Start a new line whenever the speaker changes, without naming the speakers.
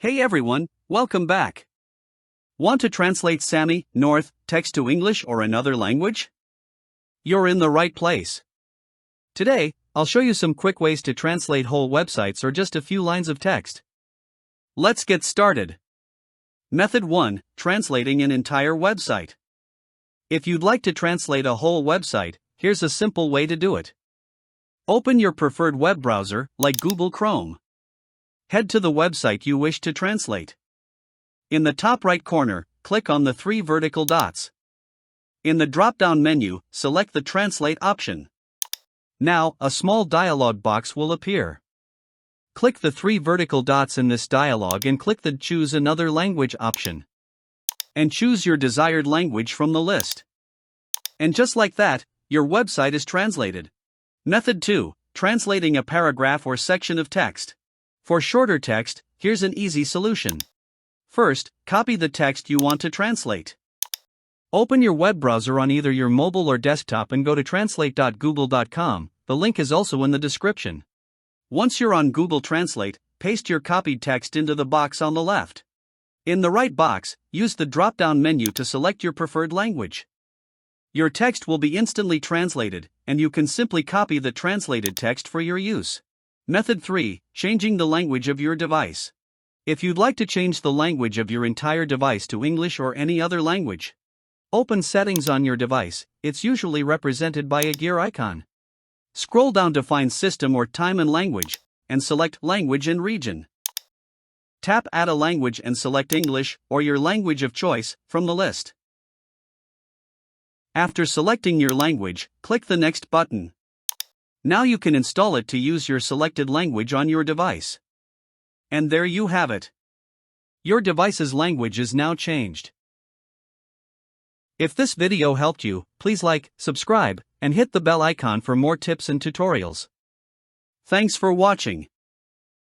Hey everyone, welcome back. Want to translate Sami, North, text to English or another language? You're in the right place. Today, I'll show you some quick ways to translate whole websites or just a few lines of text. Let's get started. Method 1. Translating an entire website. If you'd like to translate a whole website, here's a simple way to do it. Open your preferred web browser, like Google Chrome. Head to the website you wish to translate. In the top right corner, click on the three vertical dots. In the drop-down menu, select the Translate option. Now, a small dialog box will appear. Click the three vertical dots in this dialog and click the Choose Another Language option. And choose your desired language from the list. And just like that, your website is translated. Method 2. Translating a paragraph or section of text. For shorter text, here's an easy solution. First, copy the text you want to translate. Open your web browser on either your mobile or desktop and go to translate.google.com. The link is also in the description. Once you're on Google Translate, paste your copied text into the box on the left. In the right box, use the drop-down menu to select your preferred language. Your text will be instantly translated, and you can simply copy the translated text for your use. Method 3. Changing the language of your device. If you'd like to change the language of your entire device to English or any other language, open Settings on your device. It's usually represented by a gear icon. Scroll down to find System or Time and Language, and select Language and Region. Tap Add a Language and select English, or your language of choice, from the list. After selecting your language, click the Next button. Now you can install it to use your selected language on your device. And there you have it. Your device's language is now changed. If this video helped you, please like, subscribe, and hit the bell icon for more tips and tutorials. Thanks for watching.